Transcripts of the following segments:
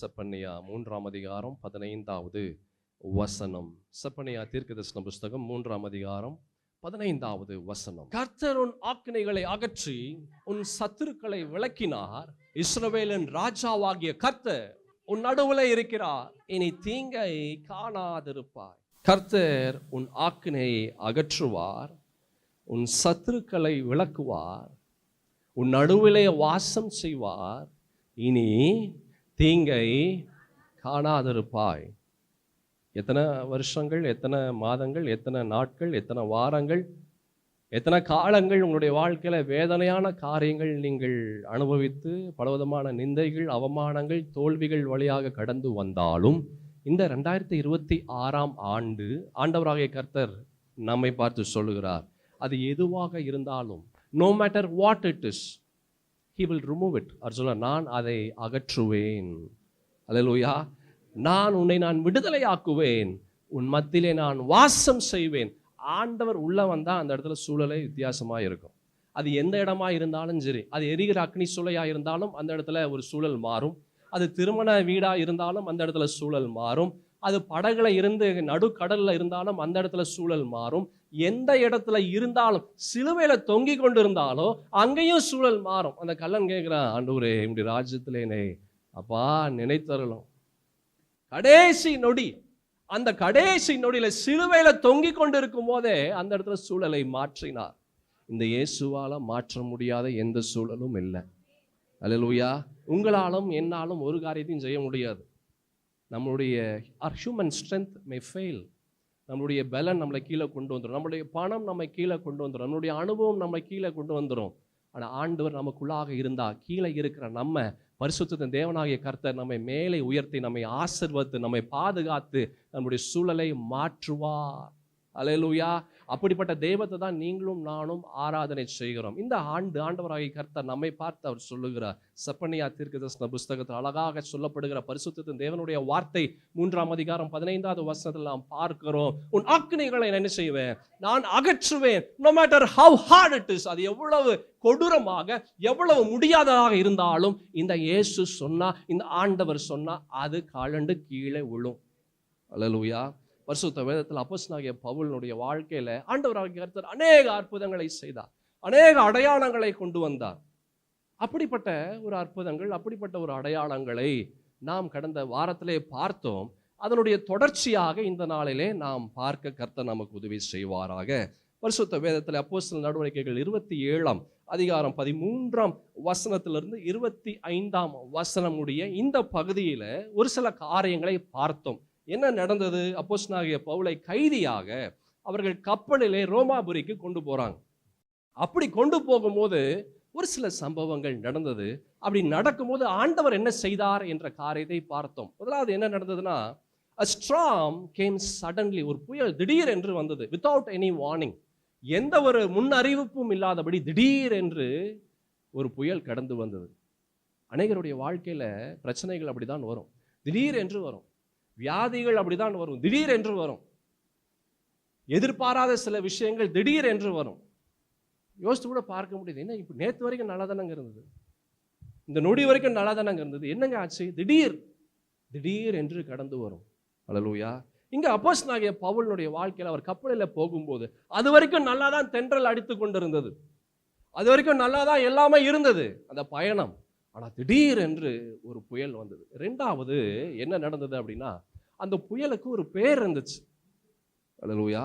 செப்பனியா 3ஆம் அதிகாரம் 15வது வசனம். செப்பனியா தீர்க்கதரிசன புஸ்தகம் 3ஆம் அதிகாரம் 15வது வசனம். கர்த்தர் உன் ஆக்கினைகளை அகற்றி உன் சத்துருக்களை விலக்கினார். இஸ்ரவேலின் ராஜாவாகிய கர்த்தர் உன் நடுவில் இருக்கிறார். இனி தீங்கை காணாதிருப்பாய். கர்த்தர் உன் ஆக்கினையை அகற்றுவார், உன் சத்துருக்களை விலக்குவார், உன் நடுவிலே வாசம் செய்வார். இனி தீங்கை காணாதிருப்பாய். எத்தனை வருஷங்கள், எத்தனை மாதங்கள், எத்தனை நாட்கள், எத்தனை வாரங்கள், எத்தனை காலங்கள் உங்களுடைய வாழ்க்கையில் வேதனையான காரியங்கள் நீங்கள் அனுபவித்து பலவிதமான நிந்தைகள், அவமானங்கள், தோல்விகள் வழியாக கடந்து வந்தாலும் இந்த 2026ஆம் ஆண்டு ஆண்டவராகிய கர்த்தர் நம்மை பார்த்து சொல்லுகிறார், அது எதுவாக இருந்தாலும் no matter what it is, he will remove it. அவர் சொல்ல, நான் அதை அகற்றுவேன். அல்லேலூயா. நான் விடுதலையாக்குவேன், உன் மத்தியிலே நான் வாசம் செய்வேன். ஆண்டவர் உள்ள வந்தா அந்த இடத்துல சூழலை வித்தியாசமா இருக்கும். அது எந்த இடமா இருந்தாலும் சரி, அது எரிகிற அக்னி சூளையா இருந்தாலும் அந்த இடத்துல ஒரு சூழல் மாறும். அது திருமண வீடா இருந்தாலும் அந்த இடத்துல சூழல் மாறும். அது படகுல இருந்து நடுக்கடல்ல இருந்தாலும் அந்த இடத்துல சூழல் மாறும். எந்த இடத்துல இருந்தாலும், சிலுவையில தொங்கி கொண்டு இருந்தாலும் அங்கேயும் சூழல் மாறும். அந்த கள்ளன் கேட்கிறான், ஆண்டவரே இப்படி ராஜ்யத்திலே அப்பா நினைத்தரலும். கடைசி நொடி, அந்த கடைசி நொடியில சிலுவையில தொங்கி கொண்டு இருக்கும் போதே அந்த இடத்துல சூழலை மாற்றினார். இந்த இயேசுவால மாற்ற முடியாத எந்த சூழலும் இல்லை. அல்லேலூயா. உங்களாலும் என்னாலும் ஒரு காரியத்தையும் செய்ய முடியாது. நம்மளுடைய ஹியூமன் ஸ்ட்ரென்த் மே ஃபெயில். நம்மளுடைய பலன் நம்மளை கீழே கொண்டு வந்துடும், நம்மளுடைய பணம் நம்மை கீழே கொண்டு வந்துடும், நம்மளுடைய அனுபவம் நம்மை கீழே கொண்டு வந்துடும். ஆனால் ஆண்டவர் நமக்குள்ளாக இருந்தா கீழே இருக்கிற நம்ம பரிசுத்த தேவனாகிய கர்த்தர் நம்மை மேலே உயர்த்தி, நம்மை ஆசீர்வதித்து, நம்மை பாதுகாத்து நம்முடைய சூழலை மாற்றுவார். அல்லேலூயா. அப்படிப்பட்ட தெய்வத்தை தான் நீங்களும் நானும் ஆராதனை செய்கிறோம். இந்த ஆண்டு ஆண்டவராகிய கர்த்தர் நம்மை பார்த்து அவர் சொல்லுகிறார். செப்பனியா தீர்க்கதரிசன புஸ்தகத்தில் அழகாக சொல்லப்படுகிற பரிசுத்த தேவனுடைய வார்த்தை 3ஆம் அதிகாரம் 15வது வசனத்தில் நாம் பார்க்கிறோம். உன் ஆக்கினைகளை என்ன செய்வேன்? நான் அகற்றுவேன். no matter how hard it is, அது எவ்வளவு கொடூரமாக, எவ்வளவு முடியாததாக இருந்தாலும் இந்த இயேசு சொன்னா, இந்த ஆண்டவர் சொன்னா அது காலண்டு கீழே விழும். அல்லேலூயா. பரிசுத்த வேதத்தில் அப்போஸ்தலனாகிய பவுலினுடைய வாழ்க்கையில ஆண்டவராகிய கர்த்தர் அநேக அற்புதங்களை செய்தார், அநேக அடையாளங்களை கொண்டு வந்தார். அப்படிப்பட்ட ஒரு அற்புதங்கள், அப்படிப்பட்ட ஒரு அடையாளங்களை நாம் கடந்த வாரத்திலே பார்த்தோம். அதனுடைய தொடர்ச்சியாக இந்த நாளிலே நாம் பார்க்க கர்த்தர் நமக்கு உதவி செய்வாராக. பரிசுத்த வேதத்தில் அப்போஸ்தலர் நடவடிக்கைகள் 27ஆம் அதிகாரம் 13ஆம் வசனத்திலிருந்து 25ஆம் வசனம் உடைய இந்த பகுதியில ஒரு சில காரியங்களை பார்த்தோம். என்ன நடந்தது? அப்போஸ்தலனாகிய பவுலை கைதியாக அவர்கள் கப்பலிலே ரோமாபுரிக்கு கொண்டு போறாங்க. அப்படி கொண்டு போகும்போது ஒரு சில சம்பவங்கள் நடந்தது. அப்படி நடக்கும்போது ஆண்டவர் என்ன செய்தார் என்ற காரியத்தை பார்த்தோம். முதலாவது என்ன நடந்ததுன்னா, a storm came suddenly. ஒரு புயல் திடீர் என்று வந்தது. without any warning. எந்த ஒரு முன்னறிவிப்பும் இல்லாதபடி திடீர் என்று ஒரு புயல் கடந்து வந்தது. அநேகருடைய வாழ்க்கையில பிரச்சனைகள் அப்படிதான் வரும், திடீர் என்று வரும். வியாதிகள் அப்படிதான் வரும், திடீர் என்று வரும். எதிர்பாராத சில விஷயங்கள் திடீர் என்று வரும். யோசித்து கூட பார்க்க முடியுது, என்ன இப்போ நேற்று வரைக்கும் நல்லா தானங்க இருந்தது, இந்த நொடி வரைக்கும் நல்லா தானங்க இருந்தது, என்னங்க ஆச்சு? திடீர் என்று கடந்து வரும். அல்லேலூயா. இங்க அப்போஸ்தலனாகிய பவுலினுடைய வாழ்க்கையில் அவர் கப்பலில் போகும்போது அது வரைக்கும் நல்லா தான் தென்றல் அடித்து கொண்டிருந்தது, அது வரைக்கும் நல்லா தான் எல்லாமே இருந்தது அந்த பயணம். ஆனால் திடீர் என்று ஒரு புயல் வந்தது. ரெண்டாவது என்ன நடந்தது அப்படின்னா, அந்த புயலுக்கு ஒரு பெயர் இருந்துச்சு. அல்லேலூயா.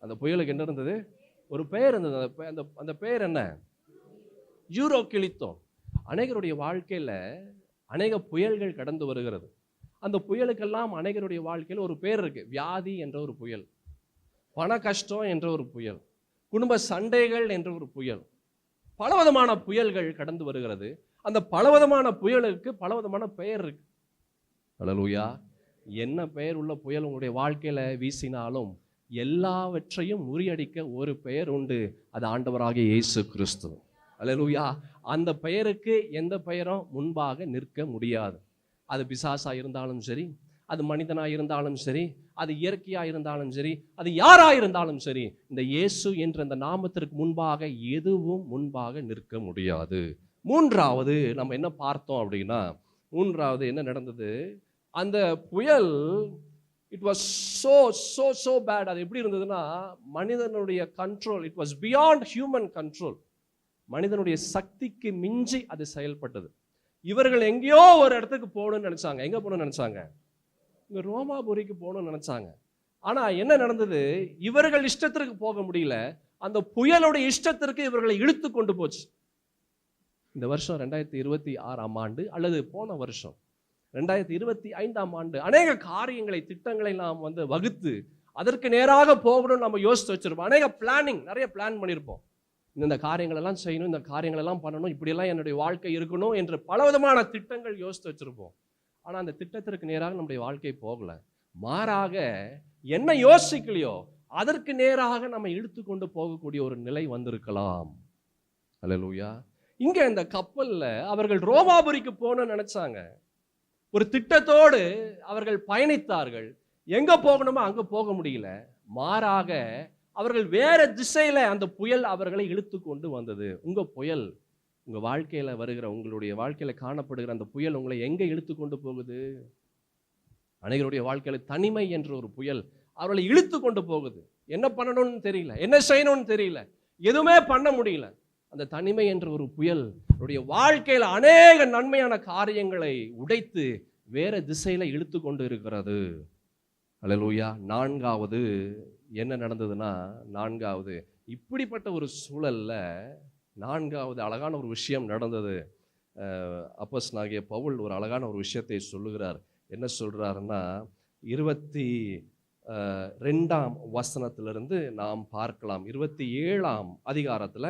அந்த புயலுக்கு என்ன இருந்தது? ஒரு பெயர் இருந்தது. அந்த பெயர் என்ன? யூரோகிலித்தோன். அநேகருடைய வாழ்க்கையில் அநேக புயல்கள் கடந்து வருகிறது. அந்த புயலுக்கெல்லாம் அநேகருடைய வாழ்க்கையில் ஒரு பெயர் இருக்கு. வியாதி என்ற ஒரு புயல், பண கஷ்டம் என்ற ஒரு புயல், குடும்ப சண்டைகள் என்ற ஒரு புயல், பலவிதமான புயல்கள் கடந்து வருகிறது. அந்த பலவிதமான புயலுக்கு பலவிதமான பெயர் இருக்கு. அல்லேலூயா. என்ன பெயர் உள்ள புயல் உங்களுடைய வாழ்க்கையில வீசினாலும் எல்லாவற்றையும் முறியடிக்க ஒரு பெயர் உண்டு, அது ஆண்டவராகிய இயேசு கிறிஸ்து. அல்லேலூயா. அந்த பெயருக்கு எந்த பெயரும் முன்பாக நிற்க முடியாது. அது பிசாசா இருந்தாலும் சரி, அது மனிதனா இருந்தாலும் சரி, அது இயற்கையா இருந்தாலும் சரி, அது யாரா இருந்தாலும் சரி, இந்த இயேசு என்ற அந்த நாமத்திற்கு முன்பாக எதுவும் முன்பாக நிற்க முடியாது. மூன்றாவது நம்ம என்ன பார்த்தோம் அப்படின்னா, மூன்றாவது என்ன நடந்தது, அந்த புயல் இட் வாஸ் so பேட். அது எப்படி இருந்ததுன்னா, மனிதனுடைய control, it was beyond human control. மனிதனுடைய சக்திக்கு மிஞ்சி அது செயல்பட்டது. இவர்கள் எங்கேயோ ஒரு இடத்துக்கு போகணும்னு நினைச்சாங்க. எங்க போகணும்னு நினைச்சாங்க? இங்க ரோமாபுரிக்கு போகணும்னு நினைச்சாங்க. ஆனா என்ன நடந்தது, இவர்கள் இஷ்டத்திற்கு போக முடியல, அந்த புயலுடைய இஷ்டத்திற்கு இவர்களை இழுத்து கொண்டு போச்சு. இந்த வருஷம் 2026 ஆண்டு அல்லது போன வருஷம் 2025 ஆண்டு அநேக காரியங்களை, திட்டங்களை நாம் வகுத்து அதற்கு நேராக போகணும்னு நம்ம யோசித்து வச்சிருப்போம். அநேக பிளானிங், நிறைய பிளான் பண்ணியிருப்போம். இந்த காரியங்கள் எல்லாம் செய்யணும், இந்த காரியங்கள் எல்லாம் பண்ணணும், இப்படியெல்லாம் என்னுடைய வாழ்க்கை இருக்கணும் என்று பலவிதமான திட்டங்கள் யோசித்து வச்சிருப்போம். ஆனால் அந்த திட்டத்திற்கு நேராக நம்முடைய வாழ்க்கை போகல. மாறாக என்ன யோசிக்கலையோ அதற்கு நேராக நம்ம இழுத்து கொண்டு போகக்கூடிய ஒரு நிலை வந்திருக்கலாம். அல்லேலூயா. இங்க இந்த கப்பல்ல அவர்கள் ரோமாபுரிக்கு போகணும்னு நினைச்சாங்க. ஒரு திட்டத்தோடு அவர்கள் பயணித்தார்கள். எங்க போகணுமோ அங்க போக முடியல. மாறாக அவர்கள் வேற திசையில அந்த புயல் அவர்களை இழுத்து கொண்டு வந்தது. உங்க புயல், உங்க வாழ்க்கையில வருகிற, உங்களுடைய வாழ்க்கையில காணப்படுகிற அந்த புயல் உங்களை எங்க இழுத்து கொண்டு போகுது? அனைவருடைய வாழ்க்கையில தனிமை என்ற ஒரு புயல் அவர்களை இழுத்து கொண்டு போகுது. என்ன பண்ணணும்னு தெரியல, என்ன செய்யணும்னு தெரியல, எதுவுமே பண்ண முடியல. அந்த தனிமை என்ற ஒரு புயல் அவருடைய வாழ்க்கையில அநேக நன்மையான காரியங்களை உடைத்து வேற திசையில இழுத்து கொண்டு இருக்கிறது. அல்லேலூயா. நான்காவது என்ன நடந்ததுன்னா, நான்காவது இப்படிப்பட்ட ஒரு சூழல்ல நான்காவது அழகான ஒரு விஷயம் நடந்தது. அப்போஸ்தலனாகிய பவுல் ஒரு அழகான ஒரு விஷயத்தை சொல்லுகிறார். என்ன சொல்றாருன்னா, 22ஆம் வசனத்திலிருந்து நாம் பார்க்கலாம். 27ஆம் அதிகாரத்துல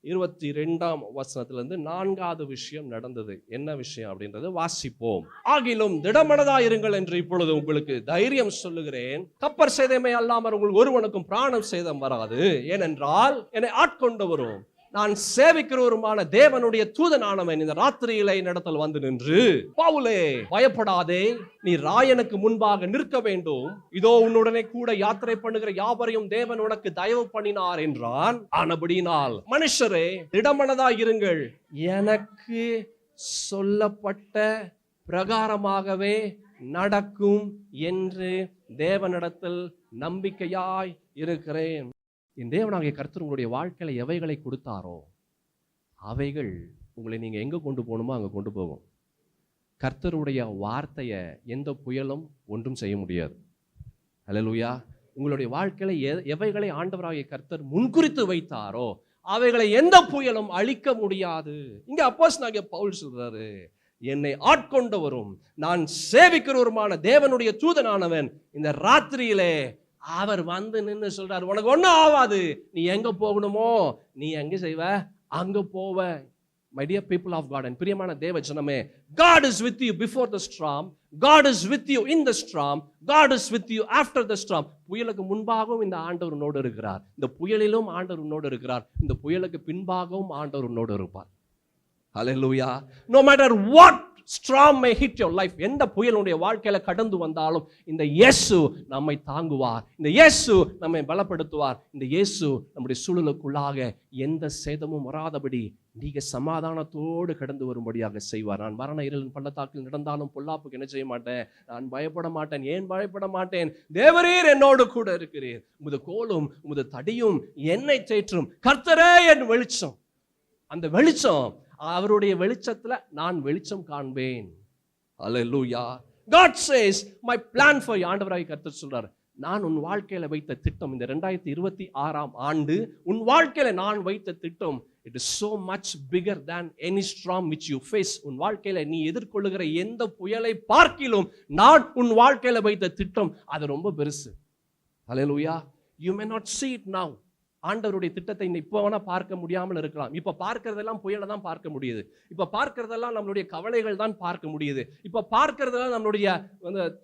22ஆம் வசனத்திலிருந்து நான்காவது விஷயம் நடந்தது. என்ன விஷயம் அப்படின்றது வாசிப்போம். ஆகிலும் திடமனதாயிருங்கள் என்று இப்பொழுது உங்களுக்கு தைரியம் சொல்லுகிறேன். கப்பர் சேதமே அல்லாமல் உங்களுக்கு ஒருவனுக்கும் பிராணம் சேதம் வராது. ஏனென்றால் என்னை ஆட்கொண்டவரும் நான் சேவிக்கிறவருமான தேவனுடைய தூதனானவன் இந்த ராத்திரியிலே என்னிடத்தில் வந்து நின்று, பவுலே பயப்படாதே, நீ ராயனுக்கு முன்பாக நிற்க வேண்டும். இதோ உன்னுடனே கூட யாத்திரை பண்ணுகிற யாவரையும் தேவன் உனக்கு தயவு பண்ணினார் என்றான். ஆனபடியினால் மனுஷரே திடமனதாயிருங்கள், எனக்கு சொல்லப்பட்ட பிரகாரமாகவே நடக்கும் என்று தேவனிடத்தில் நம்பிக்கையாய் இருக்கிறேன். என் தேவனாகிய கர்த்தர் உங்களுடைய வாழ்க்கையில எவைகளை கொடுத்தாரோ அவைகள் உங்களை நீங்க எங்க கொண்டு போகணுமோ அங்க கொண்டு போகும். கர்த்தருடைய வார்த்தையை எந்த புயலும் ஒன்றும் செய்ய முடியாது. அல்லேலூயா. உங்களுடைய வாழ்க்கையில எவைகளை ஆண்டவராகிய கர்த்தர் முன்குறித்து வைத்தாரோ அவைகளை எந்த புயலும் அழிக்க முடியாது. இங்க அப்போஸ்தலனாகிய பவுல் சொல்றாரு, என்னை ஆட்கொண்டவரும் நான் சேவிக்கிறவருமான தேவனுடைய தூதனானவன் இந்த ராத்திரியிலே அவர் வந்து நின்று சொல்றாரு, உனக்கு ஒன்றும் ஆகாது, நீ எங்க போகணுமோ நீ எங்க செய்வ அங்க போவ. My dear people of God, and பிரியமான தேவ ஜனமே, God is with you before the storm, God is with you in the storm, God is with you after the storm. புயலுக்கு முன்பாகவும் இந்த ஆண்டவர் உன்னோடு இருக்கிறார், இந்த புயலிலும் ஆண்டவர் உன்னோடு இருக்கிறார், இந்த புயலுக்கு பின்பாகவும் ஆண்டவர் உன்னோடு இருப்பார். Hallelujah. No matter what storm may hit your life, எந்த புயலுடைய வாழ்க்கையில கடந்து வந்தாலும் இந்த இயேசு நம்மை தாங்குவார், இந்த இயேசு நம்மை பலப்படுத்துவார், இந்த இயேசு நம்முடைய சூழலுக்குள்ளாக எந்த சேதமும் வராதபடி நீங்க சமாதானத்தோடு கடந்து வரும்படியாக செய்வார். நான் மரண இருளின் பள்ளத்தாக்கில் நடந்தாலும் பொல்லாப்புக்கு என்ன செய்ய மாட்டேன், நான் பயப்பட மாட்டேன். ஏன் பயப்பட மாட்டேன்? தேவரீர் என்னோடு கூட இருக்கிறீர், உமது கோலும் உமது தடியும் என்னை தேற்றும். கர்த்தரே என் வெளிச்சம். அந்த வெளிச்சம், அவருடைய வெளிச்சத்துல நான் வெளிச்சம் காண்பேன். அல்லேலூயா. God says my plan for you. ஆண்டவராகிய கர்த்தர் சொல்றார், நான் உன் வாழ்க்கையில வைத்த திட்டம், இந்த 2026ஆம் ஆண்டு உன் வாழ்க்கையில நான் வைத்த திட்டம், it is so much bigger than any storm which you face. உன் வாழ்க்கையில நீ எதிர்கொள்ளுகிற எந்த புயலை பார்க்கிலும் நான் உன் வாழ்க்கையில வைத்த திட்டம் அது ரொம்ப பெருசு. அல்லேலூயா. You may not see it now. ஆண்டவருடைய திட்டத்தை இப்போ வேணா பார்க்க முடியாமல் இருக்கலாம். இப்ப பார்க்கறதெல்லாம் புயலை தான் பார்க்க முடியுது, இப்ப பார்க்கறதெல்லாம் நம்மளுடைய கவலைகள் தான் பார்க்க முடியுது, இப்ப பார்க்கறதெல்லாம் நம்மளுடைய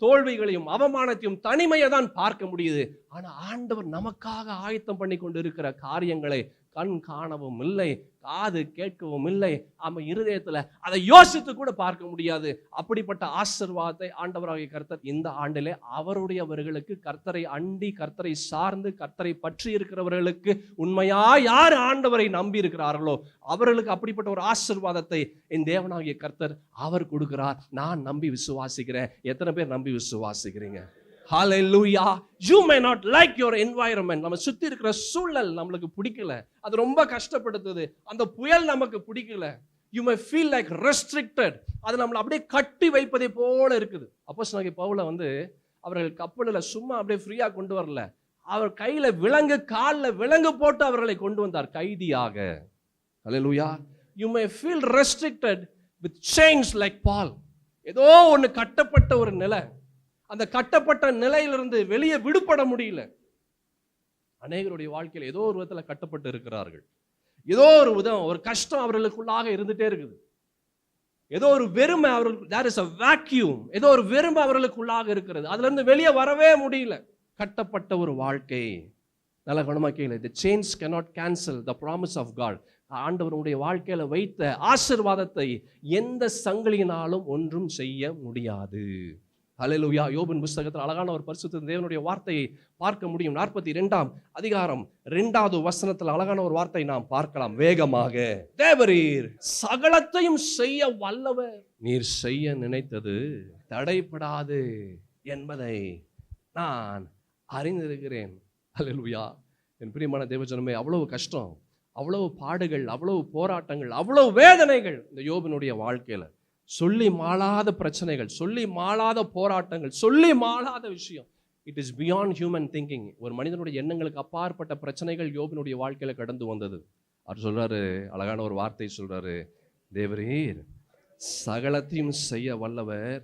தோல்விகளையும் அவமானத்தையும் தனிமையை தான் பார்க்க முடியுது. ஆனா ஆண்டவர் நமக்காக ஆயத்தம் பண்ணி கொண்டு இருக்கிற காரியங்களை கண் காணவும் இல்லை, காது கேட்கவும் இல்லை, அவன் இருதயத்துல அதை யோசித்து கூட பார்க்க முடியாது. அப்படிப்பட்ட ஆசீர்வாதத்தை ஆண்டவராகிய கர்த்தர் இந்த ஆண்டிலே அவருடையவர்களுக்கு, கர்த்தரை அண்டி கர்த்தரை சார்ந்து கர்த்தரை பற்றி இருக்கிறவர்களுக்கு, உண்மையா யார் ஆண்டவரை நம்பி இருக்கிறார்களோ அவர்களுக்கு அப்படிப்பட்ட ஒரு ஆசீர்வாதத்தை என் தேவனாகிய கர்த்தர் அவர் கொடுக்கிறார். நான் நம்பி விசுவாசிக்கிறேன். எத்தனை பேர் நம்பி விசுவாசிக்கிறீங்க? Hallelujah. You may not like your environment. நம்ம சுத்தி இருக்கிற சூழல் நம்மளுக்கு பிடிக்கல, அது ரொம்ப கஷ்டப்படுத்துது, அந்த புயல் நமக்கு பிடிக்கல. You may feel like restricted. அது நம்மளை அப்படியே கட்டி வைப்பதை போல இருக்குது. அப்போஸ்தலனாகிய பவுல் அவர்கள் கப்பலில் சும்மா அப்படியே ஃப்ரீயா கொண்டு வரல, அவர் கையில விலங்கு, காலில் விலங்கு போட்டு அவர்களை கொண்டு வந்தார் கைதியாக. Hallelujah. You may feel restricted with chains like Paul. ஏதோ ஒன்று கட்டப்பட்ட ஒரு நிலை, அந்த கட்டப்பட்ட நிலையிலிருந்து வெளியே விடுபட முடியல. அநேகருடைய வாழ்க்கையில் ஏதோ ஒரு விதத்தில் கட்டப்பட்டு இருக்கிறார்கள். ஏதோ ஒரு விதம், ஒரு கஷ்டம் அவர்களுக்குள்ளாக இருந்துட்டே இருக்குது. ஏதோ ஒரு வெறுமை அவர்களுக்கு, there is a vacuum, ஏதோ ஒரு வெறுமை அவர்களுக்குள்ளாக இருக்கிறது. அதுல இருந்து வெளியே வரவே முடியல. கட்டப்பட்ட ஒரு வாழ்க்கை. நல்ல கவனமா கேளு. The chains cannot cancel the promise of God. ஆண்டவருடைய வாழ்க்கையில வைத்த ஆசீர்வாதத்தை எந்த சங்கிலியினாலும் ஒன்றும் செய்ய முடியாது. ஹல்லேலூயா. யோபின் புத்தகத்தில் அழகான ஒரு பரிசுத்த தேவனுடைய வார்த்தையை பார்க்க முடியும். 42ஆம் அதிகாரம் 2வது வசனத்தில் அழகான ஒரு வார்த்தை நாம் பார்க்கலாம். வேகமாக, தேவரீர் சகலத்தையும் செய்ய வல்லவர், நீர் செய்ய நினைத்தது தடைபடாது என்பதை நான் அறிந்திருக்கிறேன். ஹல்லேலூயா. என் பிரியமான தேவஜனமே, அவ்வளவு கஷ்டம், அவ்வளவு பாடுகள், அவ்வளவு போராட்டங்கள், அவ்வளவு வேதனைகள் இந்த யோபினுடைய வாழ்க்கையில. சொல்லி மாளாத பிரச்சனைகள், சொல்லி மாளாத போராட்டங்கள், சொல்லி மாளாத விஷயம். It is beyond human thinking. ஒரு மனிதனுடைய எண்ணங்களுக்கு அப்பாற்பட்ட பிரச்சனைகள் யோபினுடைய வாழ்க்கையில கடந்து வந்தது. அவர் சொல்றாரு, அழகான ஒரு வார்த்தை சொல்றாரு, தேவரீர் சகலத்தையும் செய்ய வல்லவர்,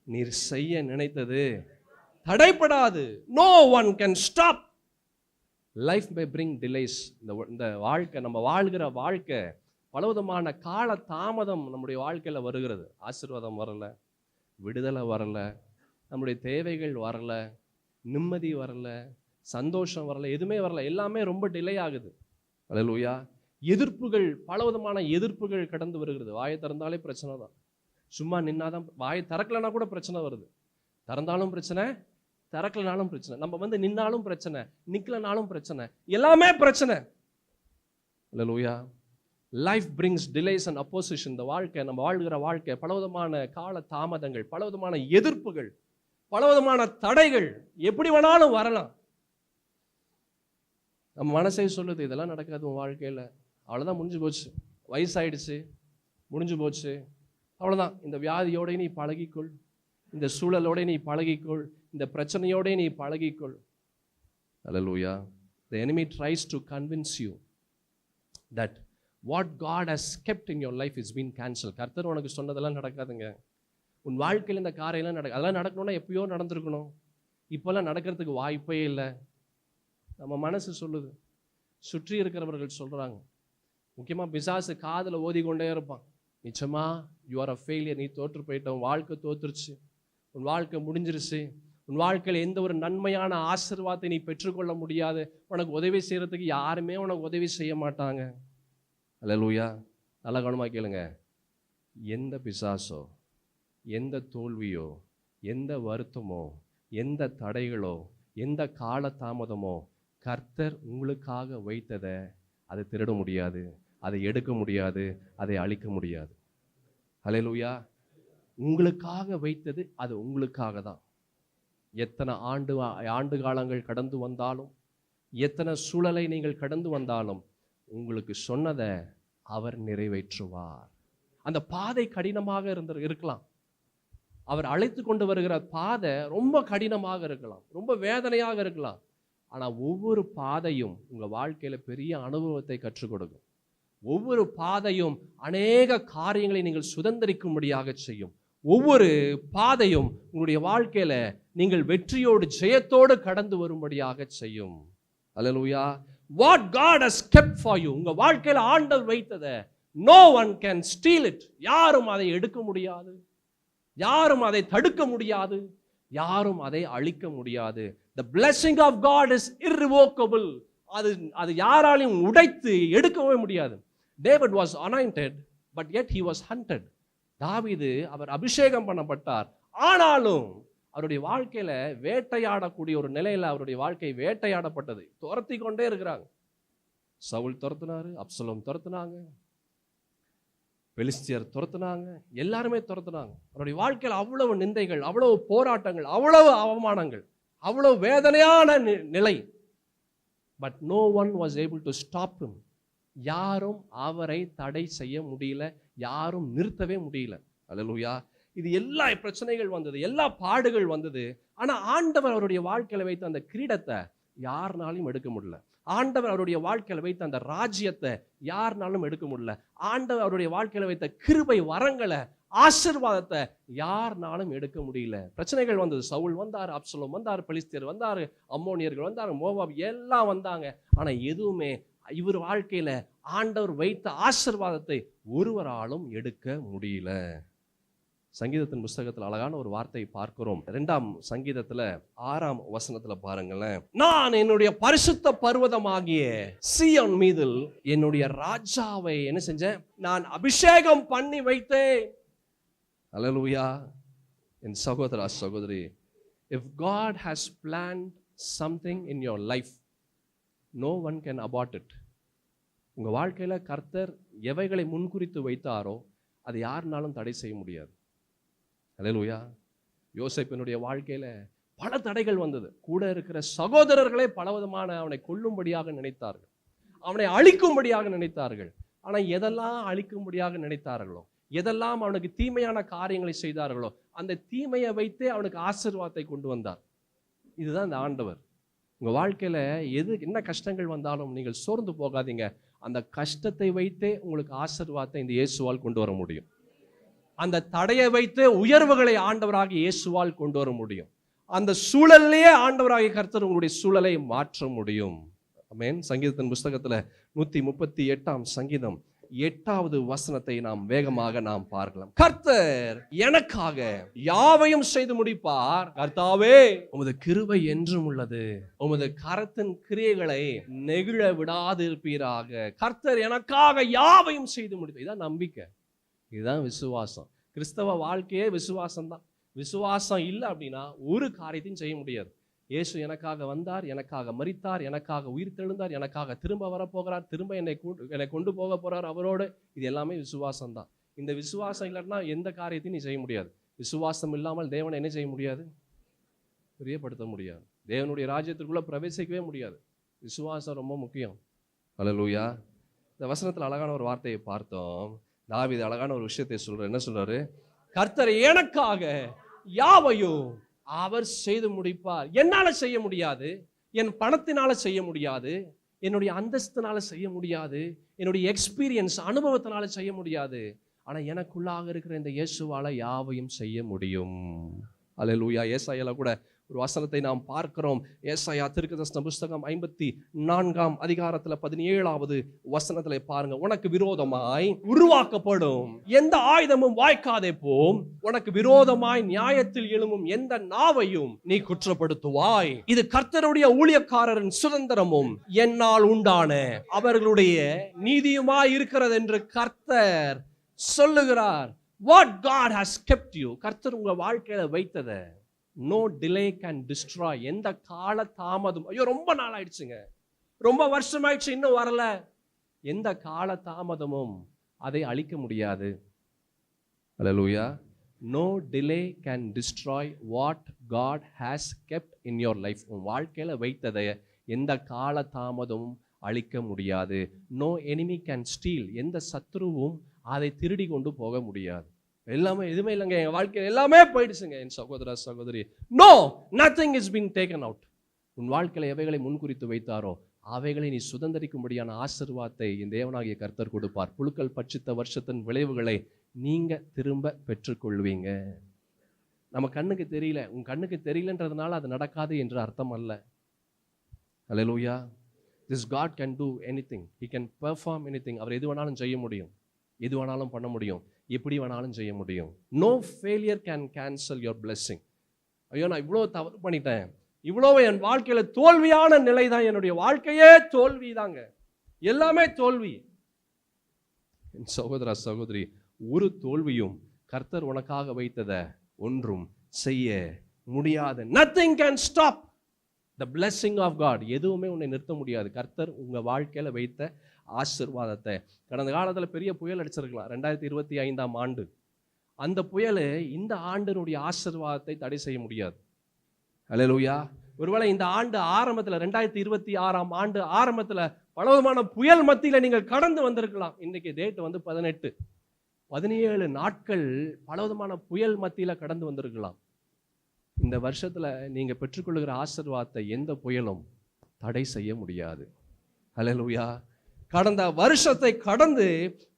நீர் செய்ய நினைத்தது தடைபடாது. No one can stop. Life may bring delays. இந்த வாழ்க்கை, நம்ம வாழ்கிற வாழ்க்கை பலவிதமான கால தாமதம் நம்முடைய வாழ்க்கையில் வருகிறது. ஆசீர்வாதம் வரல, விடுதலை வரல, நம்முடைய தேவைகள் வரல, நிம்மதி வரல, சந்தோஷம் வரல, எதுவுமே வரல. எல்லாமே ரொம்ப டிலே ஆகுது. ஹல்லேலூயா. எதிர்ப்புகள், பலவிதமான எதிர்ப்புகள் கடந்து வருகிறது. வாயை திறந்தாலே பிரச்சனை தான். சும்மா நின்னாதான், வாயை திறக்கலனா கூட பிரச்சனை வருது. திறந்தாலும் பிரச்சனை, திறக்கலனாலும் பிரச்சனை. நம்ம நின்னாலும் பிரச்சனை, நிக்கலனாலும் பிரச்சனை, எல்லாமே பிரச்சனை. Hallelujah. Life brings delays and opposition. இந்த வாழ்க்கை, நம்ம வாழ்கிற வாழ்க்கை பலவிதமான கால தாமதங்கள், பலவிதமான எதிர்ப்புகள், பலவிதமான தடைகள் எப்படி வேணாலும் வரலாம். நம்ம மனசே சொல்லுது, இதெல்லாம் நடக்காது உன் வாழ்க்கையில், அவ்வளோதான், முடிஞ்சு போச்சு, வயசாயிடுச்சு, முடிஞ்சு போச்சு, அவ்வளோதான், இந்த வியாதியோட நீ பழகிக்கொள், இந்த சூழலோட நீ பழகிக்கொள், இந்த பிரச்சனையோட நீ பழகிக்கொள். ஹல்லேலூயா. The enemy tries to convince you that what God has kept in your life is been cancelled. கர்த்தர் உனக்கு சொன்னதெல்லாம் நடக்காதுங்க. உன் வாழ்க்கையில் இந்த காரியெல்லாம் அதெல்லாம் நடக்கணும்னா எப்பயோ நடந்திருக்கணும், இப்போல்லாம் நடக்கிறதுக்கு வாய்ப்பே இல்லை. நம்ம மனசு சொல்லுது, சுற்றி இருக்கிறவர்கள் சொல்கிறாங்க, முக்கியமாக பிசாசு காதில் ஓதிக்கொண்டே இருப்பான், நிச்சயமா யூ ஆர் அ ஃபெயிலியர், நீ தோற்று போயிட்ட, உன் வாழ்க்கை தோற்றுருச்சு, உன் வாழ்க்கை முடிஞ்சிருச்சு, உன் வாழ்க்கையில் எந்த ஒரு நன்மையான ஆசீர்வாதத்தை நீ பெற்றுக்கொள்ள முடியாது, உனக்கு உதவி செய்கிறதுக்கு யாருமே உனக்கு உதவி செய்ய மாட்டாங்க. ஹல்லேலூயா. நல்ல கவனமாக கேளுங்க. எந்த பிசாசோ, எந்த தோல்வியோ, எந்த வருத்தமோ, எந்த தடைகளோ, எந்த காலதாமதமோ கர்த்தர் உங்களுக்காக வைத்ததை அதை திருட முடியாது, அதை எடுக்க முடியாது, அதை அழிக்க முடியாது. ஹல்லேலூயா. உங்களுக்காக வைத்தது அது உங்களுக்காக தான். எத்தனை ஆண்டு காலங்கள் கடந்து வந்தாலும், எத்தனை சூழலை நீங்கள் கடந்து வந்தாலும், உங்களுக்கு சொன்னதை அவர் நிறைவேற்றுவார். அந்த பாதை கடினமாக இருக்கலாம், அவர் அழைத்து கொண்டு வருகிற பாதை ரொம்ப கடினமாக இருக்கலாம், ரொம்ப வேதனையாக இருக்கலாம். ஆனால் ஒவ்வொரு பாதையும் உங்கள் வாழ்க்கையில் பெரிய அனுபவத்தை கற்றுக் கொடுக்கும். ஒவ்வொரு பாதையும் அநேக காரியங்களை நீங்கள் சுதந்திரிக்கும்படியாக செய்யும். ஒவ்வொரு பாதையும் உங்களுடைய வாழ்க்கையில நீங்கள் வெற்றியோடு, ஜெயத்தோடு கடந்து வரும்படியாக செய்யும். ஹல்லேலூயா. What God has kept for you, உங்க வாழ்க்கையில ஆண்டவர் வைத்ததை no one can steal it. யாரும் அதை எடுக்க முடியாது, யாரும் அதை தடுக்க முடியாது, யாரும் அதை அழிக்க முடியாது. The blessing of God is irrevocable. அது யாராலையும் உடைத்து எடுக்கவே முடியாது. David was anointed, but yet he was hunted. தாவீது அவர் அபிஷேகம் பண்ணப்பட்டார், ஆனாலும் அவருடைய வாழ்க்கையில வேட்டையாடக்கூடிய ஒரு நிலையில அவருடைய வாழ்க்கை வேட்டையாடப்பட்டது. துரத்தி கொண்டே இருக்கிறாங்க. சவுல் துரத்துனாரு, அப்சலோம் துரத்துனாங்க, பெலிஸ்தியர் துரத்துனாங்க, எல்லாருமே துரத்துனாங்க. அவருடைய வாழ்க்கையில் அவ்வளவு நிந்தைகள், அவ்வளவு போராட்டங்கள், அவ்வளவு அவமானங்கள், அவ்வளவு வேதனையான நிலை. But no one was able to stop him. யாரும் அவரை தடை செய்ய முடியல, யாரும் நிறுத்தவே முடியல. அல்லேலூயா. இது எல்லா பிரச்சனைகள் வந்தது, எல்லா பாடுகள் வந்தது. ஆனா ஆண்டவர் அவருடைய வாழ்க்கையில வைத்த அந்த கிரீடத்தை யாருனாலும் எடுக்க முடியல. ஆண்டவர் அவருடைய வாழ்க்கையில வைத்த அந்த ராஜ்யத்தை யாருனாலும் எடுக்க முடியல. ஆண்டவர் அவருடைய வாழ்க்கையில வைத்த கிருபை வரங்களை, ஆசீர்வாதத்தை யாருனாலும் எடுக்க முடியல. பிரச்சனைகள் வந்தது. சவுல் வந்தார், அப்சலோம் வந்தார், பெலிஸ்தியர் வந்தாரு, அம்மோனியர்கள் வந்தாரு, மோவாப் எல்லாம் வந்தாங்க. ஆனா எதுவுமே இவர் வாழ்க்கையில ஆண்டவர் வைத்த ஆசீர்வாதத்தை ஒருவராலும் எடுக்க முடியல. சங்கீதத்தின் புஸ்தகத்தில் அழகான ஒரு வார்த்தை பார்க்கிறோம். 2ஆம் சங்கீதத்துல 6ஆம் வசனத்துல பாருங்களேன். நான் என்னுடைய பரிசுத்த பர்வதமாகிய சீயோன் மீதில் என்னுடைய ராஜாவை என்ன செஞ்சேன்? நான் அபிஷேகம் பண்ணி வைத்தேன். அல்லேலூயா. என் சகோதரா சகோதரி, if God has planned something in your life, no one can abort it. உங்க வாழ்க்கையில கர்த்தர் எவைகளை முன்குறித்து வைத்தாரோ அது யாருனாலும் தடை செய்ய முடியாது. அல்லேலூயா. யோசேப்பினுடைய வாழ்க்கையில பல தடைகள் வந்தது. கூட இருக்கிற சகோதரர்களே பலவிதமான அவனை கொல்லும்படியாக நினைத்தார்கள், அவனை அழிக்கும்படியாக நினைத்தார்கள். ஆனா எதெல்லாம் அழிக்கும்படியாக நினைத்தார்களோ, எதெல்லாம் அவனுக்கு தீமையான காரியங்களை செய்தார்களோ, அந்த தீமையை வைத்தே அவனுக்கு ஆசீர்வாதத்தை கொண்டு வந்தார். இதுதான் இந்த ஆண்டவர். உங்க வாழ்க்கையில என்ன கஷ்டங்கள் வந்தாலும் நீங்கள் சோர்ந்து போகாதீங்க. அந்த கஷ்டத்தை வைத்தே உங்களுக்கு ஆசீர்வாதத்தை இந்த இயேசுவால் கொண்டு வர முடியும். அந்த தடையை வைத்து உயர்வுகளை ஆண்டவராகிய இயேசுவால் கொண்டு வர முடியும். அந்த சூழல்லையே ஆண்டவராகிய கர்த்தர் உங்களுடைய சூழலை மாற்ற முடியும். ஆமென். சங்கீதத்தின் புஸ்தகத்துல 138ஆம் சங்கீதம் 8வது வசனத்தை நாம் வேகமாக பார்க்கலாம். கர்த்தர் எனக்காக யாவையும் செய்து முடிப்பார். கர்த்தாவே, உமது கிருபை என்றும் உள்ளது. உமது கரத்தின் கிரியைகளை நெகிழ விடாது இருப்பீராக. கர்த்தர் எனக்காக யாவையும் செய்து முடிப்பார். இதான் நம்பிக்கை, இதுதான் விசுவாசம். கிறிஸ்தவ வாழ்க்கையே விசுவாசம் தான். விசுவாசம் இல்லை அப்படின்னா ஒரு காரியத்தையும் செய்ய முடியாது. இயேசு எனக்காக வந்தார், எனக்காக மரித்தார், எனக்காக உயிர் தெழுந்தார், எனக்காக திரும்ப வரப்போகிறார், திரும்ப என்னை கொண்டு போக போறார் அவரோடு. இது எல்லாமே விசுவாசம் தான். இந்த விசுவாசம் இல்லைன்னா எந்த காரியத்தையும் நீ செய்ய முடியாது. விசுவாசம் இல்லாமல் தேவனை என்ன செய்ய முடியாது? பிரியப்படுத்த முடியாது. தேவனுடைய ராஜ்யத்திற்குள்ள பிரவேசிக்கவே முடியாது. விசுவாசம் ரொம்ப முக்கியம். அல்லேலூயா. இந்த வசனத்தில் அழகான ஒரு வார்த்தையை பார்த்தோம். தாவீது அழகான ஒரு விஷயத்தை சொல்றாரு. என்ன சொல்றாரு? கர்த்தர் எனக்காக யாவையும் அவர் செய்து முடிப்பார். என்னால செய்ய முடியாது, என் பணத்தினால செய்ய முடியாது, என்னுடைய அந்தஸ்தினால செய்ய முடியாது, என்னுடைய எக்ஸ்பீரியன்ஸ் அனுபவத்தினால செய்ய முடியாது. ஆனா எனக்குள்ளாக இருக்கிற இந்த இயேசுவால யாவையும் செய்ய முடியும். அல்லேலூயா. ஏசாயால கூட ஒரு வசனத்தை நாம் பார்க்கிறோம். ஏசாயா தீர்க்கதரிசன புஸ்தகம் 54ஆம் அதிகாரத்துல 17வது வசனத்துல பாருங்க. உனக்கு விரோதமாய் உருவாக்கப்படும் எந்த ஆயுதமும் வாய்க்காதே போம். உனக்கு விரோதமாய் நியாயத்தில் எழும்பும் எந்த நாவையும் நீ குற்றப்படுத்துவாய். இது கர்த்தருடைய ஊழியக்காரரின் சுதந்திரமும் என்னால் உண்டான அவர்களுடைய நீதியுமாய் இருக்கிறது என்று கர்த்தர் சொல்லுகிறார். What God has kept you, கர்த்தர் உங்க வாழ்க்கையில வைத்ததை no delay can destroy. எந்த கால தாமதம், ஐயோ ரொம்ப நாள் ஆயிடுச்சுங்க, ரொம்ப வருஷம் ஆயிடுச்சு இன்னும் வரல, எந்த கால தாமதமும் அதை அழிக்க முடியாது. Hallelujah. No delay can destroy what God has kept in your life. உன் வாழ்க்கையில வைத்ததை எந்த கால தாமதமும் அழிக்க முடியாது. No enemy can steal. எந்த சத்துருவும் அதை திருடி கொண்டு போக முடியாது. எல்லாமே எதுவுமே இல்லைங்க, என் வாழ்க்கையில் எல்லாமே போயிடுச்சுங்க என் சகோதர சகோதரி. No, nothing is been taken out. உன் வாழ்க்கையில எவைகளை முன்குறித்து வைத்தாரோ அவைகளை நீ சுதந்திரிக்கும்படியான ஆசீர்வாதத்தை என் தேவனாகிய கர்த்தர் கொடுப்பார். புழுக்கள் பட்சித்த வருஷத்தின் விளைவுகளை நீங்க திரும்ப பெற்றுக்கொள்வீங்க. நம்ம கண்ணுக்கு தெரியல, உன் கண்ணுக்கு தெரியலன்றதுனால அது நடக்காது என்று அர்த்தம் அல்ல. ஹல்லேலூயா. This God can do anything. He can perform anything. அவர் எது வேணாலும் செய்ய முடியும், எது வேணாலும் பண்ண முடியும், எப்படி வேணாலும் செய்ய முடியும். No failure can cancel your blessing. ஐயோ நான் இவ்வளோ தவறு பண்ணிட்டேன், இவ்வளவு என் வாழ்க்கையில தோல்வியான நிலை தான், என்னுடைய வாழ்க்கையே தோல்வி தாங்க, எல்லாமே தோல்வி. என் சகோதர சகோதரி, ஒரு தோல்வியும் கர்த்தர் உனக்காக வைத்தத ஒன்றும் செய்ய முடியாது. Nothing can stop the blessing of God. எதுவுமே உன்னை நிறுத்த முடியாது. கர்த்தர் உங்க வாழ்க்கையில வைத்த ஆசீர்வாதத்தை. கடந்த காலத்தில் பெரிய புயல் அடிச்சிருக்கலாம் 2025ஆம் ஆண்டு. அந்த புயல் இந்த ஆண்டினுடைய ஆசீர்வாதத்தை தடை செய்ய முடியாது. அல்லேலூயா. ஒருவேளை இந்த ஆண்டு ஆரம்பத்தில் 2026ஆம் ஆண்டு ஆரம்பத்தில் பலவிதமான புயல் மத்தியில் நீங்கள் கடந்து வந்திருக்கலாம். இன்னைக்கு டேட் 18, 17 நாட்கள் பலவிதமான புயல் மத்தியில் கடந்து வந்திருக்கலாம். இந்த வருஷத்துல நீங்க பெற்றுக்கொள்கிற ஆசீர்வாதத்தை எந்த புயலும் தடை செய்ய முடியாது. அல்லேலூயா. கடந்த வருஷத்தை கடந்து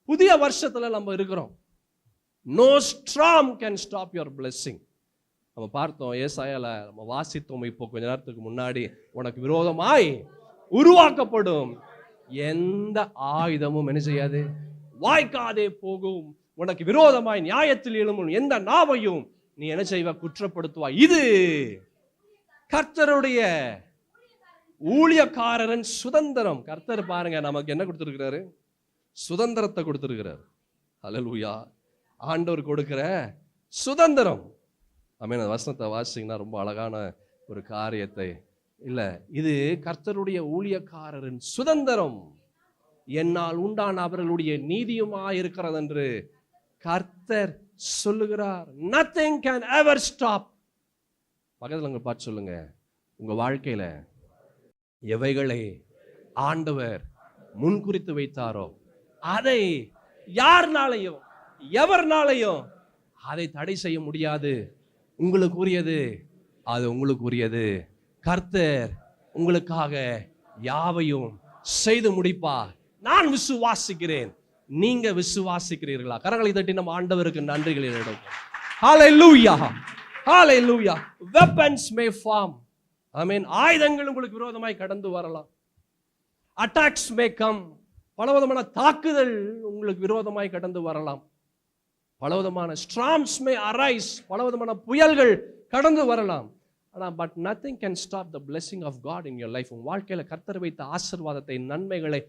புதிய வருஷத்துல நம்ம இருக்கிறோம். No storm can stop your blessing. நம்ம பார்த்தோம் ஏசாயால, நம்ம வாசித்தோம் இப்போ கொஞ்ச நேரத்துக்கு முன்னாடி, உனக்கு விரோதமாய் உருவாக்கப்படும் எந்த ஆயுதமும் என்ன செய்யாது, வாய்க்காதே போகும். உனக்கு விரோதமாய் நியாயத்தில் எழும்பும் எந்த நாவையும் நீ என்ன செய்வ, குற்றப்படுத்துவாய். இது கர்த்தருடைய ஊழியக்காரரின் சுதந்திரம். கர்த்தர் பாருங்க நமக்கு என்ன கொடுத்திருக்கிறாரு, சுதந்திரத்தை கொடுத்திருக்கிறார். அல்லேலூயா. ஆண்டவர் கொடுக்கிற சுதந்திரம். ஆமென். வசனத்தை வாசிங்கன்னா ரொம்ப அழகான ஒரு காரியத்தை இல்ல, இது கர்த்தருடைய ஊழியக்காரரின் சுதந்திரம், என்னால் உண்டான அவர்களுடைய நீதியுமாயிருக்கிறது என்று கர்த்தர் சொல்லுகிறார். Nothing can ever stop. பக்கத்துல உங்க பார்த்து சொல்லுங்க, உங்க வாழ்க்கையில எவைகளை ஆண்டவர் முன்குறித்து வைத்தாரோ அதை யார்னாலையும் எவர்னாலையும் அதை தடை செய்ய முடியாது. உங்களுக்கு உரியது அது உங்களுக்கு உரியது. கர்த்தர் உங்களுக்காக யாவையும் செய்து முடிப்பார். நான் விசுவாசிக்கிறேன். நீங்க விசுவாசிக்கிறீர்களா? கரங்களை தட்டி நம்ம ஆண்டவருக்கு நன்றிகளை எடுப்போம். ஹalleluya, hallelujah. Weapons may form. ஆமென். ஆயுதங்கள் உங்களுக்கு விரோதமாய் கடந்து வரலாம். Attacks may come. பலவிதமான தாக்குதல் உங்களுக்கு விரோதமாய் கடந்து வரலாம். பலவிதமான storms may arise. பலவிதமான புயல்கள் கடந்து வரலாம். But nothing can stop the blessing of God in your life. உங்க வாழ்க்கையில கர்த்தர் வைத்த ஆசீர்வாதத்தை, நன்மைகளை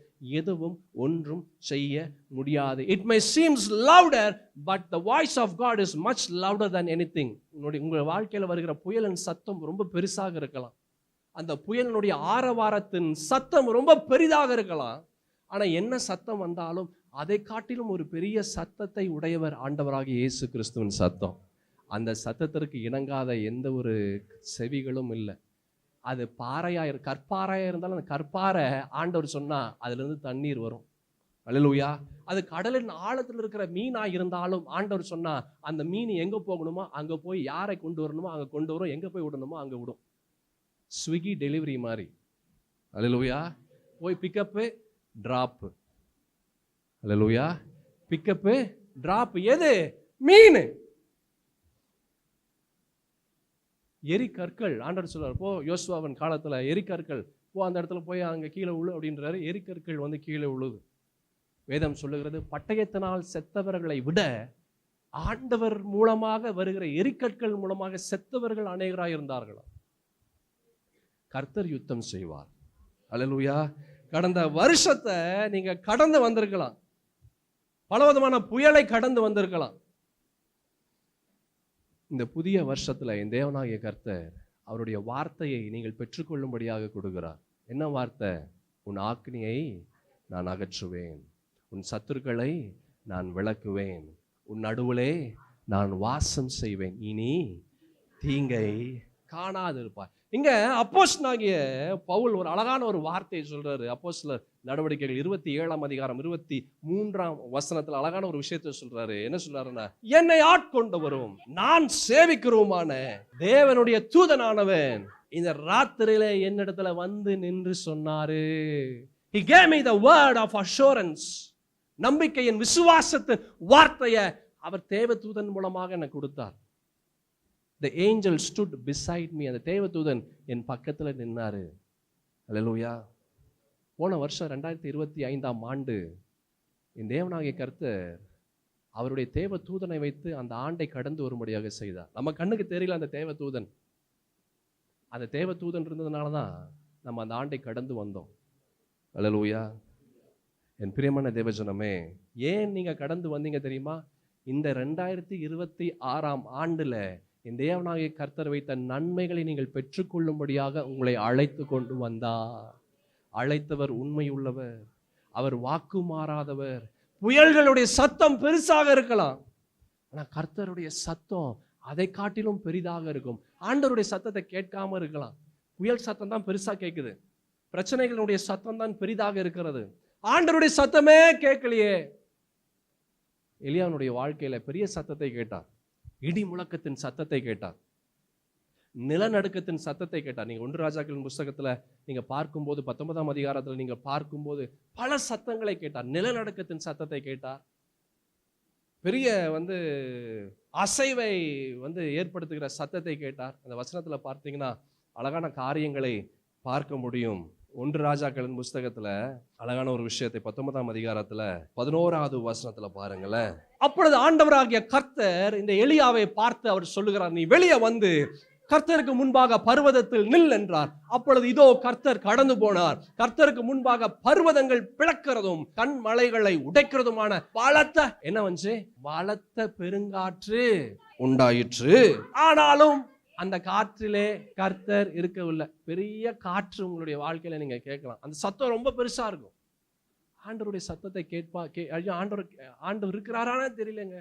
எதுவும் ஒன்றும் செய்ய முடியாது. It may seems louder, but the voice of God is much louder than anything. உங்க வாழ்க்கையில வருகிற புயலின் சத்தம் ரொம்ப பெருசாக இருக்கலாம். அந்த புயலினுடைய ஆரவாரத்தின் சத்தம் ரொம்ப பெரிதாக இருக்கலாம். ஆனா என்ன சத்தம் வந்தாலும் அதை காட்டிலும் ஒரு பெரிய சத்தத்தை உடையவர் ஆண்டவராகிய இயேசு கிறிஸ்துவின் சத்தம். அந்த சத்தத்திற்கு இணங்காத எந்த ஒரு செவிகளும் இல்லை. அது கற்பாறையா இருந்தாலும் அந்த கற்பாறை ஆண்டவர் சொன்னா அதுல இருந்து தண்ணீர் வரும். அல்லேலூயா. அது கடலின் ஆழத்தில் இருக்கிற மீனா இருந்தாலும் ஆண்டவர் சொன்னா அந்த மீன் எங்க போகணுமோ அங்க போய், யாரை கொண்டு வரணுமோ அங்க கொண்டு வரும், எங்க போய் விடணுமோ அங்க விடும். ஸ்விக்கி டெலிவரி மாதிரி. அல்லேலூயா. போய் pickup drop. Hallelujah. Pickup drop. எது? மீன். எரிக்கற்கள். ஆண்டவர் சொல்றார், போ யோசுவாவின் காலத்துல எரிக்கற்கள், போ அந்த இடத்துல போய் அங்க கீழே விழு அப்படின்றாரு. எரிக்கற்கள் கீழே விழுது. வேதம் சொல்லுகிறது, பட்டயத்தினால் செத்தவர்களை விட ஆண்டவர் மூலமாக வருகிற எரிக்கற்கள் மூலமாக செத்தவர்கள் அநேகராய் இருந்தார்களாம். கர்த்தர் யுத்தம் செய்வார். அல்லேலூயா. கடந்த வருஷத்தை நீங்க கடந்து வந்திருக்கலாம். பலவிதமான புயலை கடந்து வந்திருக்கலாம். இந்த புதிய வருஷத்துல என் தேவனாகிய கர்த்தர் அவருடைய வார்த்தையை நீங்கள் பெற்றுக்கொள்ளும்படியாக கொடுக்கிறார். என்ன வார்த்தை? உன் ஆக்கினியை நான் அகற்றுவேன், உன் சத்துருக்களை நான் விலக்குவேன், உன் நடுவிலே நான் வாசம் செய்வேன், இனி தீங்கை காணாதிருப்பாய். இங்க அப்போஸ்தலனாகிய பவுல் ஒரு அழகான ஒரு வார்த்தையை சொல்றாரு. அப்போஸ்தலர் நடவடிக்கைகள் 27ஆம் அதிகாரம் 23ஆம் வசனத்துல அழகான ஒரு விஷயத்தை சொல்றாரு. என்ன சொல்றாருன்னா, என்னை ஆட்கொண்டவரும் நான் சேவிக்கிறோமான தேவனுடைய தூதனானவன் இந்த ராத்திரியில என்னிடத்துல வந்து நின்று சொன்னாரு. He gave me the word of assurance. நம்பிக்கையின் விசுவாசத்தின் வார்த்தையை அவர் தேவதூதன் மூலமாக எனக்கு கொடுத்தார். The angel stood beside me. அந்த தேவதூதன் என் பக்கத்துல நின்னாரு. அல்லேலூயா. போன வருஷம் 2025ஆம் ஆண்டு என் தேவனாகிய கர்த்தர் அவருடைய தேவதூதனை வைத்து அந்த ஆண்டை கடந்து வரும்படியாக செய்தார். நம்ம கண்ணுக்கு தெரியல அந்த தேவதூதன். அந்த தேவதூதன் இருந்ததுனால தான் நம்ம அந்த ஆண்டை கடந்து வந்தோம். அல்லேலூயா. என் பிரியமான தேவஜனமே, ஏன் நீங்க கடந்து வந்தீங்க தெரியுமா? இந்த 2026 ஆண்டுல இந்த தேவனாகிய கர்த்தர் வைத்த நன்மைகளை நீங்கள் பெற்றுக்கொள்ளும்படியாக உங்களை அழைத்து கொண்டு வந்தார். அழைத்தவர் உண்மை உள்ளவர், அவர் வாக்கு மாறாதவர். புயல்களுடைய சத்தம் பெருசாக இருக்கலாம், ஆனா கர்த்தருடைய சத்தம் அதை காட்டிலும் பெரிதாக இருக்கும். ஆண்டவருடைய சத்தத்தை கேட்காம இருக்கலாம். புயல் சத்தம் தான் பெருசா கேட்குது, பிரச்சனைகளுடைய சத்தம் தான் பெரிதாக இருக்கிறது. ஆண்டவருடைய சத்தமே கேட்கலையே. எலியாவுடைய வாழ்க்கையில பெரிய சத்தத்தை கேட்டார், இடி முழக்கத்தின் சத்தத்தை கேட்டார், நிலநடுக்கத்தின் சத்தத்தை கேட்டார். நீங்க 1 ராஜாக்களின் புஸ்தகத்துல நீங்க பார்க்கும்போது 19ஆம் அதிகாரத்துல நீங்க பார்க்கும்போது பல சத்தங்களை கேட்டார். நிலநடுக்கத்தின் சத்தத்தை கேட்டார், பெரிய அசைவை ஏற்படுத்துகிற சத்தத்தை கேட்டார். அந்த வசனத்துல பார்த்தீங்கன்னா அழகான காரியங்களை பார்க்க முடியும். 1 ராஜாக்களின் புஸ்தகத்துல அழகான ஒரு விஷயத்தை 19ஆம் அதிகாரத்துல 11வது வசனத்துல பாருங்களேன். அப்பொழுது ஆண்டவராகிய கர்த்தர் இந்த எலியாவை பார்த்து அவர் சொல்லுகிறார், நீ வெளியே வந்து கர்த்தருக்கு முன்பாக பர்வதத்தில் நில் என்றார். அப்பொழுது இதோ கர்த்தர் கடந்து போனார். கர்த்தருக்கு முன்பாக பர்வதங்கள் பிளக்கிறதும் கண்மலைகளை உடைக்கிறதுமான பலத்த பெருங்காற்று உண்டாயிற்று. ஆனாலும் அந்த காற்றிலே கர்த்தர் இருக்கவில்லை. பெரிய காற்று உங்களுடைய வாழ்க்கையில நீங்க கேட்கலாம், அந்த சத்தம் ரொம்ப பெருசா இருக்கும். ஆண்டவருடைய சத்தத்தை ஆண்டவர் இருக்கிறாரானே தெரியலங்க,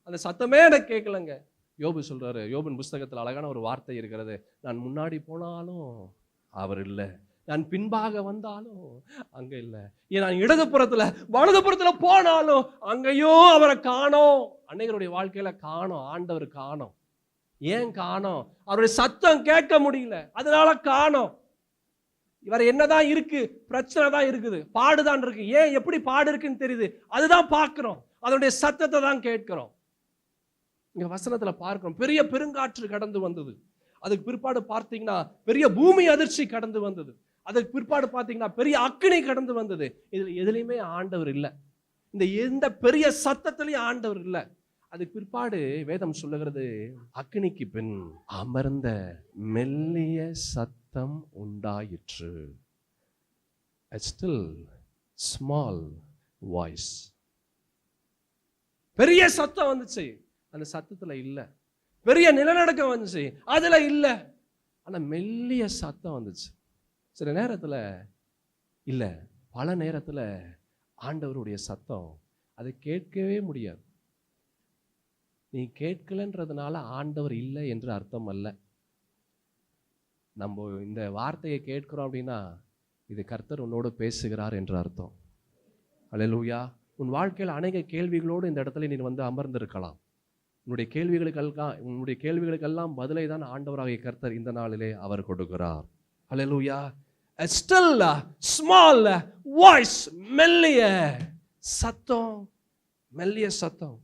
அந்த சத்தமே எனக்கு கேட்கலங்க. யோபு சொல்றாரு, யோபின் புஸ்தகத்தில் அழகான ஒரு வார்த்தை இருக்கிறது, நான் முன்னாடி போனாலும் அவர் இல்லை, நான் பின்பாக வந்தாலும் அங்க இல்லை, நான் இடதுபுறத்துல வலதுபுறத்துல போனாலும் அங்கேயும் அவரை காணோம். அன்னைகளுடைய வாழ்க்கையில காணோம், ஆண்டவர் காணோம். ஏன் காணோம்? அவருடைய சத்தம் கேட்க முடியல, அதனால காணோம். இவர் என்னதான் இருக்கு, பிரச்சனை தான் இருக்குது, பாடுதான் இருக்கு. ஏன் எப்படி பாடு இருக்குன்னு தெரியுது, அதுதான் பார்க்கிறோம், அதனுடைய சத்தத்தை தான் கேட்கிறோம். இங்க வசனத்துல பார்க்கிறோம், பெரிய பெருங்காற்று கடந்து வந்தது. அதுக்கு பிற்பாடு பார்த்தீங்கன்னா பெரிய பூமி அதிர்ச்சி கடந்து வந்தது. அதுக்கு பிற்பாடு பார்த்தீங்கன்னா பெரிய அக்கினி கடந்து வந்தது. இதுல எதுலையுமே ஆண்டவர் இல்லை, எந்த பெரிய சத்தத்திலையும் ஆண்டவர் இல்லை. அதுக்கு பிற்பாடு வேதம் சொல்லுகிறது, அக்கினிக்கு பின் அமர்ந்த மெல்லிய சத்தம் உண்டாயிற்று. A still small voice. பெரிய சத்தம் வந்துச்சு, அந்த சத்தத்துல இல்ல. பெரிய நிலநடுக்கம் வந்துச்சு, அதுல இல்ல. ஆனா மெல்லிய சத்தம் வந்துச்சு. சில நேரத்துல இல்ல, பல நேரத்துல ஆண்டவருடைய சத்தம் அதை கேட்கவே முடியாது. நீ கேட்கலன்றதுனால ஆண்டவர் இல்லை என்று அர்த்தம் அல்ல. நம்ம இந்த வார்த்தையை கேட்கிறோம் அப்படின்னா இது கர்த்தர் உன்னோடு பேசுகிறார் என்று அர்த்தம். அல்லேலூயா. உன் வாழ்க்கையில் அநேக கேள்விகளோடு இந்த இடத்துல நீ அமர்ந்திருக்கலாம். உன்னுடைய கேள்விகளுக்கெல்லாம் பதிலை தான் ஆண்டவராகிய கர்த்தர் இந்த நாளிலே அவர் கொடுக்கிறார். அல்லேலூயா. A still small voice, மெல்லிய சத்தம், மெல்லிய சத்தம்.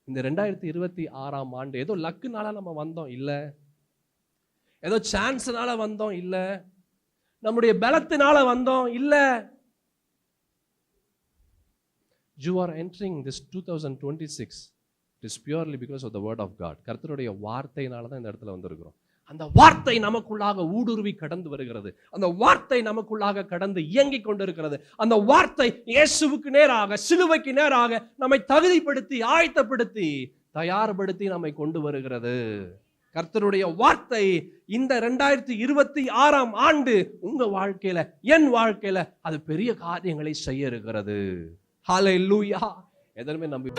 இந்த 2026 ஆண்டு ஏதோ லக்குனால நம்ம வந்தோம் இல்ல, ஏதோ சான்ஸ்னால வந்தோம் இல்ல, நம்முடைய பலத்தினால வந்தோம் இல்ல. You are entering this 2026. It is purely because of the word of God. கர்த்தருடைய வார்த்தையினால தான் இந்த இடத்துல வந்திருக்கிறோம். அந்த வார்த்தை நமக்குள்ளாக ஊடுருவி கடந்து வருகிறது. அந்த வார்த்தை நமக்குள்ளாக கடந்து இயங்கிக் கொண்டிருக்கிறது. அந்த வார்த்தை இயேசுவுக்கு நேராக, சிலுவைக்கு நேராக நம்மை தகுதிப்படுத்தி, ஆயத்தப்படுத்தி, தயார்படுத்தி நம்மை கொண்டு வருகிறது. கர்த்தருடைய வார்த்தை இந்த 2026 ஆண்டு உங்க வாழ்க்கையில, என் வாழ்க்கையில அது பெரிய காரியங்களை செய்ய இருக்கிறது. ஹல்லேலூயா. எதனுமே நம்பி